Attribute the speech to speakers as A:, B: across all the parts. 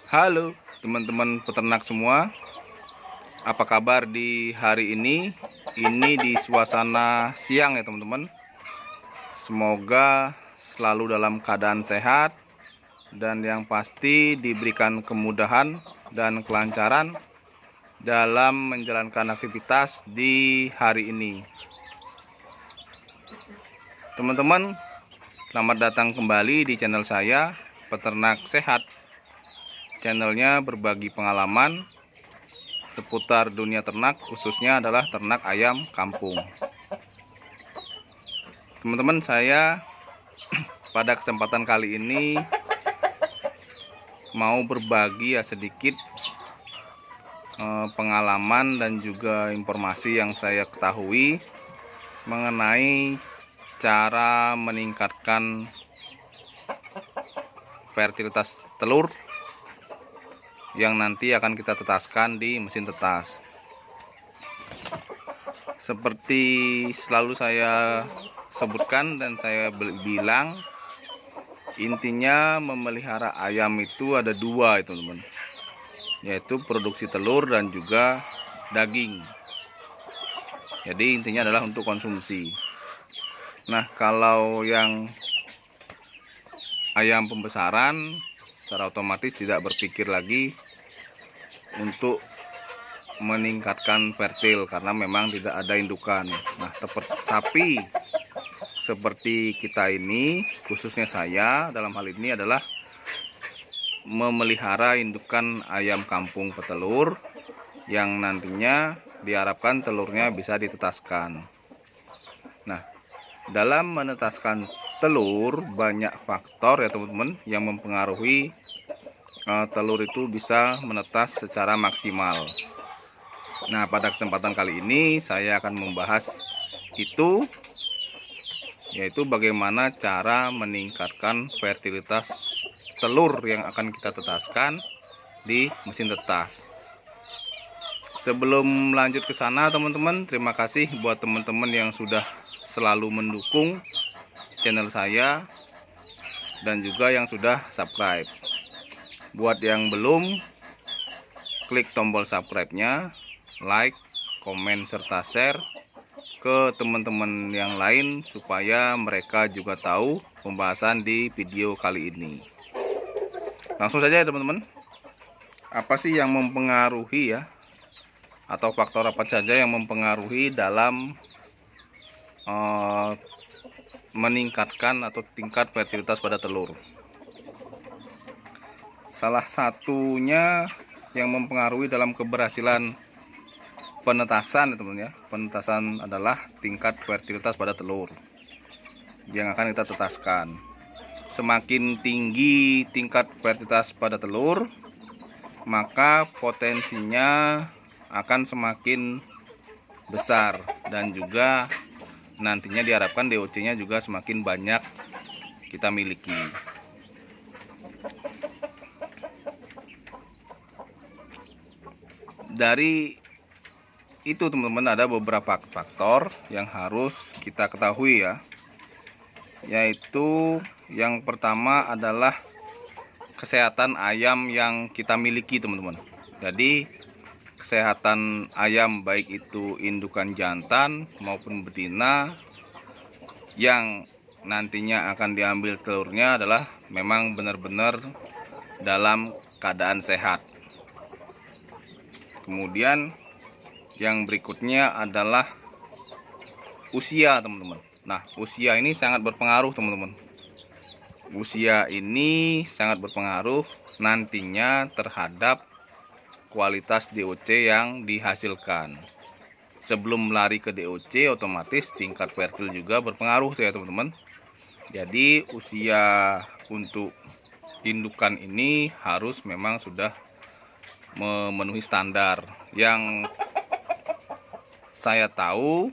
A: Halo teman-teman peternak semua, apa kabar di hari ini? Ini di suasana siang ya teman-teman. Semoga selalu dalam keadaan sehat dan yang pasti diberikan kemudahan dan kelancaran dalam menjalankan aktivitas di hari ini. Teman-teman, selamat datang kembali di channel saya, Peternak Sehat. Channelnya berbagi pengalaman seputar dunia ternak, khususnya adalah ternak ayam kampung. Teman-teman, saya pada kesempatan kali ini mau berbagi sedikit pengalaman dan juga informasi yang saya ketahui mengenai cara meningkatkan fertilitas telur yang nanti akan kita tetaskan di mesin tetas. Seperti selalu saya sebutkan dan saya bilang, intinya memelihara ayam itu ada dua itu teman, yaitu produksi telur dan juga daging. Jadi intinya adalah untuk konsumsi. Nah, kalau yang ayam pembesaran secara otomatis tidak berpikir lagi untuk meningkatkan fertil karena memang tidak ada indukan. Nah, sapi seperti kita ini, khususnya saya dalam hal ini adalah memelihara indukan ayam kampung petelur yang nantinya diharapkan telurnya bisa ditetaskan. Nah, dalam menetaskan telur banyak faktor ya teman-teman yang mempengaruhi telur itu bisa menetas secara maksimal. Nah, pada kesempatan kali ini saya akan membahas itu, yaitu bagaimana cara meningkatkan fertilitas telur yang akan kita tetaskan di mesin tetas. Sebelum lanjut ke sana teman-teman, terima kasih buat teman-teman yang sudah selalu mendukung channel saya dan juga yang sudah subscribe. Buat yang belum, klik tombol subscribe-nya, like, komen, serta share ke teman-teman yang lain supaya mereka juga tahu pembahasan di video kali ini. Langsung saja ya teman-teman. Apa sih yang mempengaruhi atau faktor apa saja yang mempengaruhi dalam meningkatkan atau tingkat fertilitas pada telur? Salah satunya yang mempengaruhi dalam keberhasilan penetasan teman-teman ya. Penetasan adalah tingkat fertilitas pada telur yang akan kita tetaskan. Semakin tinggi tingkat fertilitas pada telur, maka potensinya akan semakin besar dan juga nantinya diharapkan DOC-nya juga semakin banyak kita miliki. Dari itu teman-teman ada beberapa faktor yang harus kita ketahui ya, yaitu yang pertama adalah kesehatan ayam yang kita miliki teman-teman. Jadi kesehatan ayam baik itu indukan jantan maupun betina yang nantinya akan diambil telurnya adalah memang benar-benar dalam keadaan sehat. Kemudian yang berikutnya adalah usia teman-teman. Nah, usia ini sangat berpengaruh teman-teman. Usia ini sangat berpengaruh nantinya terhadap kualitas DOC yang dihasilkan. Sebelum lari ke DOC, otomatis tingkat fertil juga berpengaruh ya teman-teman. Jadi usia untuk indukan ini harus memang sudah memenuhi standar. Yang saya tahu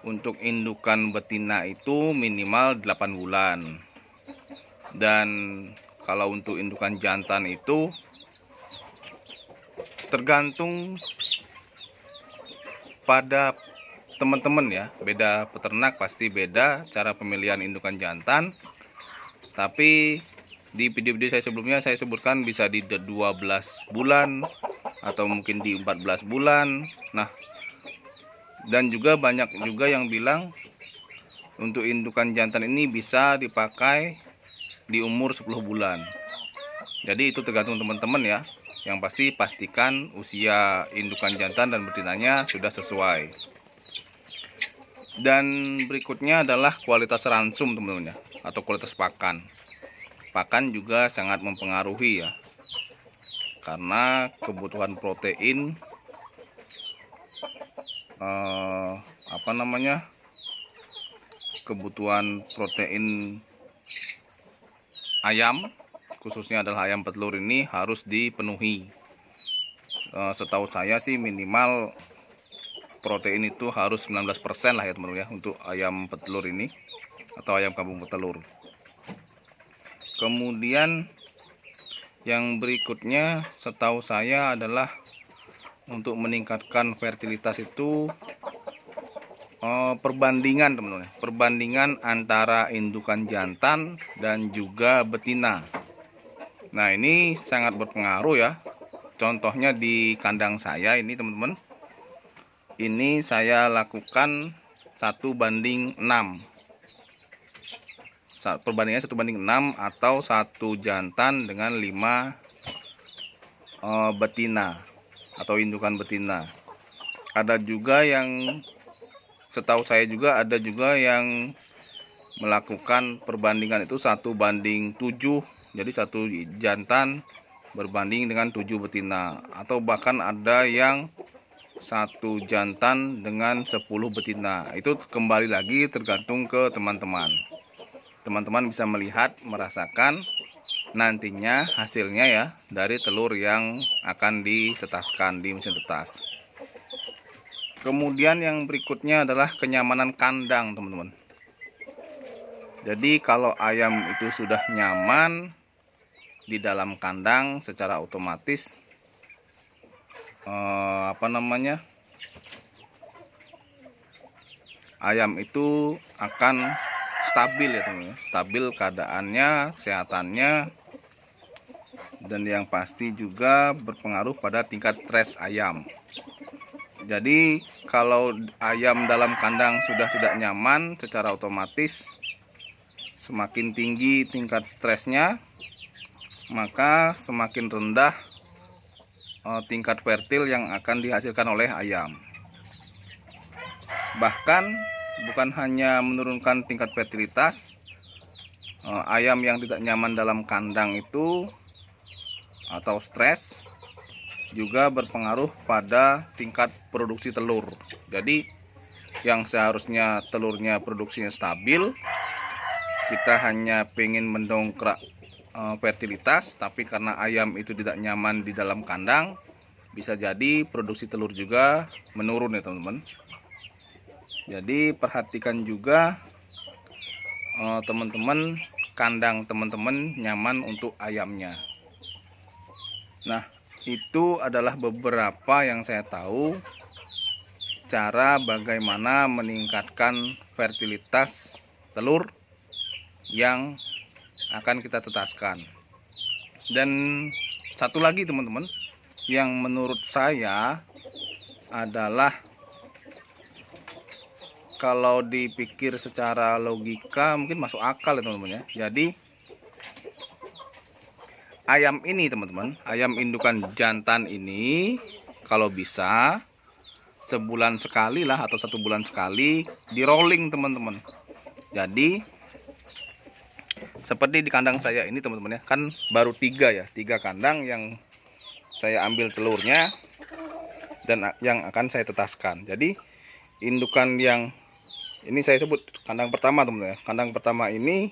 A: untuk indukan betina itu minimal 8 bulan. Dan kalau untuk indukan jantan itu tergantung pada teman-teman ya. Beda peternak pasti beda cara pemilihan indukan jantan. Tapi Di video-video saya sebelumnya saya sebutkan bisa di 12 bulan atau mungkin di 14 bulan. Nah, dan juga banyak juga yang bilang untuk indukan jantan ini bisa dipakai di umur 10 bulan. Jadi itu tergantung teman-teman ya. Yang pasti pastikan usia indukan jantan dan betinanya sudah sesuai. Dan berikutnya adalah kualitas ransum teman-teman ya, atau kualitas pakan. Pakan juga sangat mempengaruhi ya, karena kebutuhan protein kebutuhan protein ayam, khususnya adalah ayam petelur ini harus dipenuhi. Setahu saya sih minimal protein itu harus 19% lah ya teman-teman ya, untuk ayam petelur ini atau ayam kampung petelur. Kemudian yang berikutnya setahu saya adalah untuk meningkatkan fertilitas itu perbandingan teman-teman, perbandingan antara indukan jantan dan juga betina. Nah, ini sangat berpengaruh ya. Contohnya di kandang saya ini teman-teman, ini saya lakukan 1:6. Perbandingannya 1:6 atau 1 jantan dengan 5 betina atau indukan betina. Ada juga yang, setahu saya juga ada juga yang melakukan perbandingan itu 1:7. Jadi 1 jantan berbanding dengan 7 betina, atau bahkan ada yang 1 jantan dengan 10 betina. Itu kembali lagi tergantung ke teman-teman. Teman-teman bisa melihat, merasakan nantinya hasilnya ya dari telur yang akan ditetaskan di mesin tetas. Kemudian yang berikutnya adalah kenyamanan kandang teman-teman. Jadi kalau ayam itu sudah nyaman di dalam kandang, secara otomatis ayam itu akan stabil ya teman-teman, stabil keadaannya, kesehatannya, dan yang pasti juga berpengaruh pada tingkat stres ayam. Jadi kalau ayam dalam kandang sudah tidak nyaman, secara otomatis semakin tinggi tingkat stresnya, maka semakin rendah tingkat fertil yang akan dihasilkan oleh ayam. Bahkan bukan hanya menurunkan tingkat fertilitas, ayam yang tidak nyaman dalam kandang itu atau stres juga berpengaruh pada tingkat produksi telur. Jadi yang seharusnya telurnya produksinya stabil, kita hanya pengen mendongkrak fertilitas, tapi karena ayam itu tidak nyaman di dalam kandang, bisa jadi produksi telur juga menurun ya teman-teman. Jadi perhatikan juga teman-teman, kandang teman-teman nyaman untuk ayamnya. Nah, itu adalah beberapa yang saya tahu cara bagaimana meningkatkan fertilitas telur yang akan kita tetaskan. Dan satu lagi teman-teman, yang menurut saya adalah kalau dipikir secara logika mungkin masuk akal ya teman-teman ya. Jadi ayam ini teman-teman, ayam indukan jantan ini kalau bisa sebulan sekali lah atau 1 bulan sekali di rolling teman-teman. Jadi seperti di kandang saya ini teman-teman ya, kan baru 3 kandang yang saya ambil telurnya dan yang akan saya tetaskan. Jadi indukan yang ini saya sebut kandang pertama teman-teman ya. Kandang pertama ini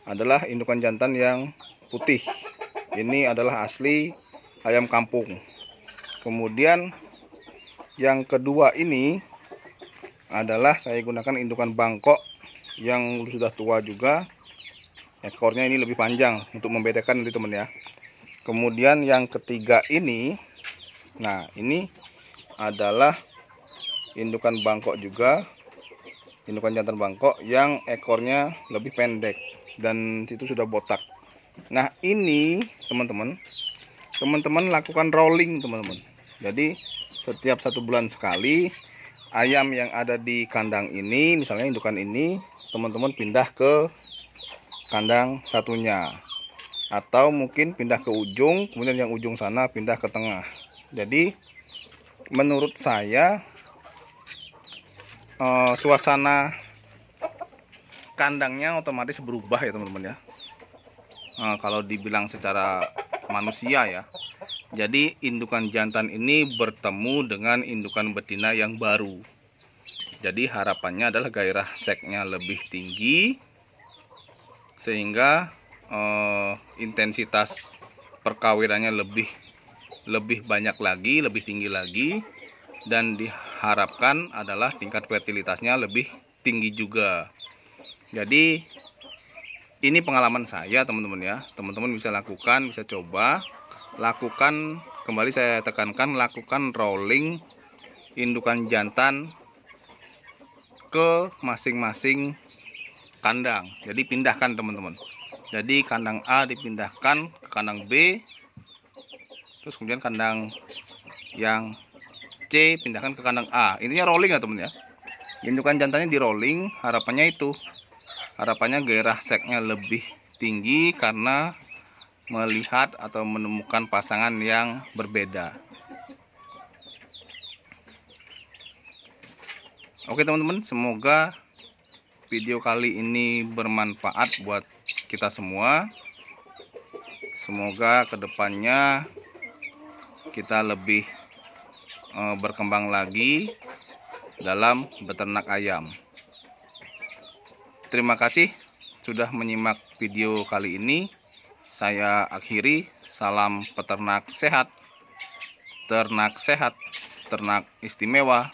A: adalah indukan jantan yang putih. Ini adalah asli ayam kampung. Kemudian yang kedua ini adalah saya gunakan indukan Bangkok yang sudah tua juga. Ekornya ini lebih panjang untuk membedakan nanti teman ya. Kemudian yang ketiga ini, nah ini adalah indukan Bangkok juga, indukan jantan Bangkok yang ekornya lebih pendek dan itu sudah botak. Nah, ini teman-teman lakukan rolling teman-teman. Jadi setiap 1 bulan sekali ayam yang ada di kandang ini, misalnya indukan ini, teman-teman pindah ke kandang satunya, atau mungkin pindah ke ujung, kemudian yang ujung sana pindah ke tengah. Jadi menurut saya suasana kandangnya otomatis berubah ya teman-teman ya. Kalau dibilang secara manusia ya, jadi indukan jantan ini bertemu dengan indukan betina yang baru. Jadi harapannya adalah gairah seksnya lebih tinggi, sehingga intensitas perkawinannya lebih banyak lagi, lebih tinggi lagi, dan diharapkan adalah tingkat fertilitasnya lebih tinggi juga. Jadi ini pengalaman saya teman-teman ya, teman-teman bisa lakukan, bisa coba lakukan. Kembali saya tekankan, lakukan rolling indukan jantan ke masing-masing kandang. Jadi pindahkan teman-teman. Jadi kandang A dipindahkan ke kandang B, terus kemudian kandang yang C pindahkan ke kandang A. Intinya rolling ya teman ya. Indukan jantannya di rolling, harapannya itu. Harapannya gairah seksnya lebih tinggi karena melihat atau menemukan pasangan yang berbeda. Oke teman-teman, semoga video kali ini bermanfaat buat kita semua. Semoga kedepannya kita lebih berkembang lagi dalam beternak ayam. Terima kasih sudah menyimak video kali ini. Saya akhiri. Salam peternak sehat, ternak sehat, ternak istimewa.